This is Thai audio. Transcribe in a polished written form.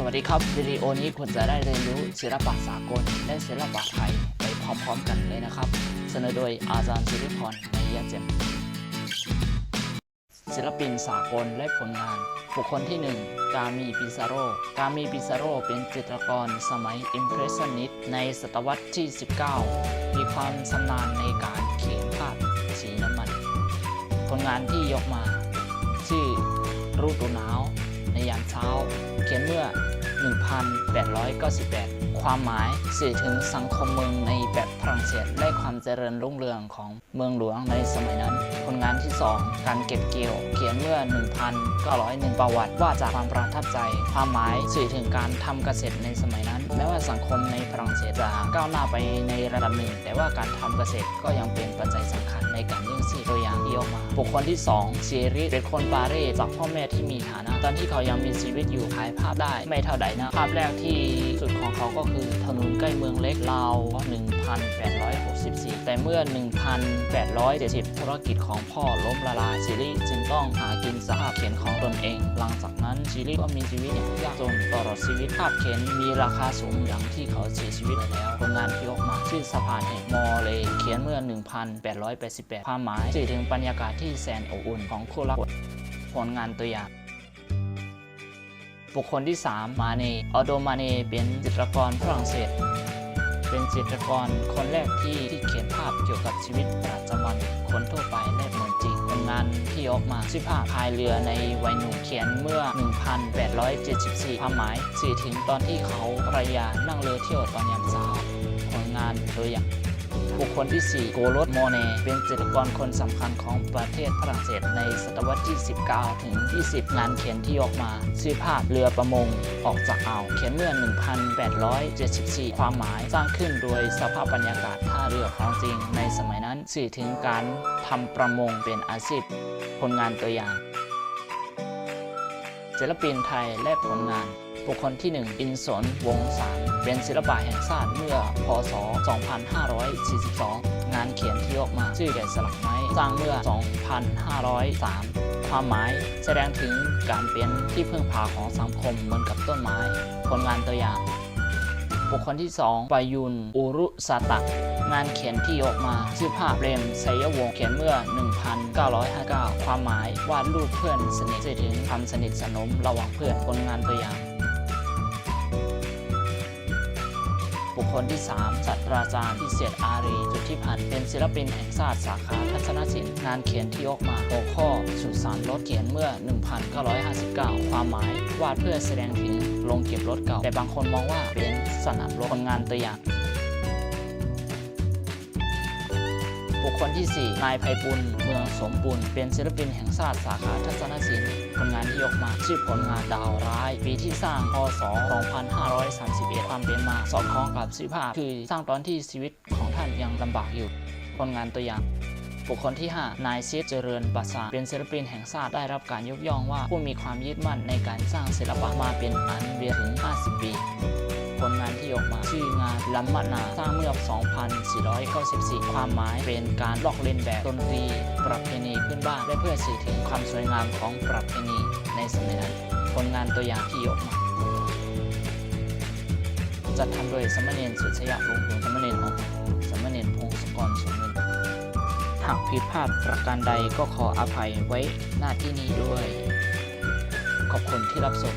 สวัสดีครับวิดีโอนี้คุณจะได้เรียนรู้ศิลปะสากลและศิลปะไทยไปพร้อมๆกันเลยนะครับเสนอโดยอาจารย์ศิริพรในยะเจมศิลปินสากลและผลงานบุคคลที่ 1 กามิปิซาโรเป็นจิตรกรสมัยอิมเพรสชันนิสต์ในศตวรรษที่ 19 มีความชำนาญในการเขียนภาพสีน้ำมันผลงานที่ยกมาชื่อฤดูหนาวในยามเช้าเขียนเมื่อ 1898 ความหมายสื่อถึงสังคมเมืองในแบบฝรั่งเศสและความเจริญรุ่งเรืองของเมืองหลวงในสมัยนั้นผลงานที่ 2 การเก็บเกี่ยวเขียนเมื่อ 1901 ประวัติว่าจากความประทับใจความหมายสื่อถึงการทำเกษตรในสมัยนั้นแม้ว่าสังคมในฝรั่งเศสจะก้าวหน้าไปในระดับหนึ่งแต่ว่าการทำเกษตรก็ยังเป็นปัจจัยสำคัญในการเลี้ยงชีพตัวอย่างที่ออกมาบุคคลที่ 2 เชริเป็นคนปารีสจากพ่อแม่ที่มีฐานะตอนที่เขายังมีชีวิตอยู่ถ่ายภาพได้ไม่เท่าใดนะภาพแรกที่สุดของเขาก็คือถนนใกล้เมืองเล็กราว 1864 แต่เมื่อ 1870 ธุรกิจของพ่อล้มละลายชิลีจึงต้องหากินสภาพเขียนของตนเองหลังจากนั้นชิลีก็มีชีวิตอย่างยากจนตลอดชีวิตภาพเขียนมีราคาสูงอย่างที่เขาเสียชีวิตไปแล้วผลงานที่ออกมาชื่อสะพานแห่งมอเลเขียนเมื่อ 1888 ความหมายสื่อถึงบรรยากาศที่แสนอบอุ่นของคู่รักผลงานตัวอย่างบุคคลที่ 3 มาเนออโดมาเนเป็นจิตรกรฝรั่งเศสเป็นจิตรกรคนแรกที่เขียนภาพเกี่ยวกับชีวิตประจำวันคนทั่วไปและเหมือนจริงผลงานที่ออกมาชื่อภาพพายเรือในวัยหนุ่มเขียนเมื่อ 1874 ความหมายสื่อถึงตอนที่เขาภรรยานั่งเรือเที่ยวตอนยามเช้าผลงานตัวอย่างบุคคลที่ 4 โกรธโมเนเป็นจิตรกรคนสำคัญของประเทศฝรั่งเศสในศตวรรษที่ 19 ถึง 20 งานเขียนที่ออกมาชื่อภาพเรือประมงออกจากอ่าวเขียนเมื่อ 1874 ความหมายสร้างขึ้นโดยสภาพบรรยากาศท่าเรือของจริงในสมัยนั้นสื่อถึงการทำประมงเป็นอาชีพผลงานตัวอย่างศิลปินไทยและผลงานบุคคลที่ 1 อินสนวงศ์สารเป็นศิลปะแห่งชาติเมื่อพ.ศ. 2542 งานเขียนที่ออกมาชื่อแกะสลักไม้สร้างเมื่อ 2503 ความหมายแสดงถึงการเป็นที่พึ่งพาของสังคมเหมือนกับต้นไม้ผลงานตัวอย่างบุคคลที่ 2 ปยุนอุรุสตะงานเขียนที่ออกมาชื่อภาพเรมไสยวงศ์เขียนเมื่อ 1959 ความหมายวาดรูปเพื่อนสนิทสื่อถึงความสนิทสนมระหว่างเพื่อนผลงานตัวอย่างบุคคลที่ 3 ศาสตราจารย์พิเศษอารีจุฑิพันธ์เป็นศิลปินแห่งชาติสาขาทัศนศิลป์งานเขียนที่ออกมาหัวข้อสุสานรถเขียนเมื่อ 1959 ความหมายวาดเพื่อแสดงถึงโรงเก็บรถเก่าแต่บางคนมองว่าเป็นสนามรถผลงานตัวอย่างบุคคลที่ 4 นายไพบุญเมืองสมบูรณ์เป็นศิลปินแห่งชาติสาขาทัศนศิลป์ผลงานที่ยกมาชื่อผลงานดาวร้ายปีที่สร้างพ.ศ. 2531 ความเป็นมาสอดคล้องกับชื่อภาพคือสร้างตอนที่ชีวิตของท่านยังลำบากอยู่ผลงานตัวอย่างบุคคลที่ 5 นายซิดเจริญปัสสาเป็นศิลปินแห่งชาติได้รับการยกย่องว่าผู้มีความยึดมั่นในการสร้างศิลปะมาเป็นอันเวียถึง 50 ปีผลงานที่ออกมาชื่องานลัมมนาสร้างเมื่อ 2494 ความหมายเป็นการลอกเลียนแบบดนตรีประเพณีพื้นบ้านและเพื่อสื่อถึงความสวยงามของประเพณีในสมัยนั้นผลงานตัวอย่างที่ออกมาจัดทำโดยสมณเณรสุชยะวงศ์สมณเณรของสมณเณรพงศกรสุเงินหากผิดพลาดประการใดก็ขออภัยไว้หน้าที่นี้ด้วยขอบคุณที่รับชม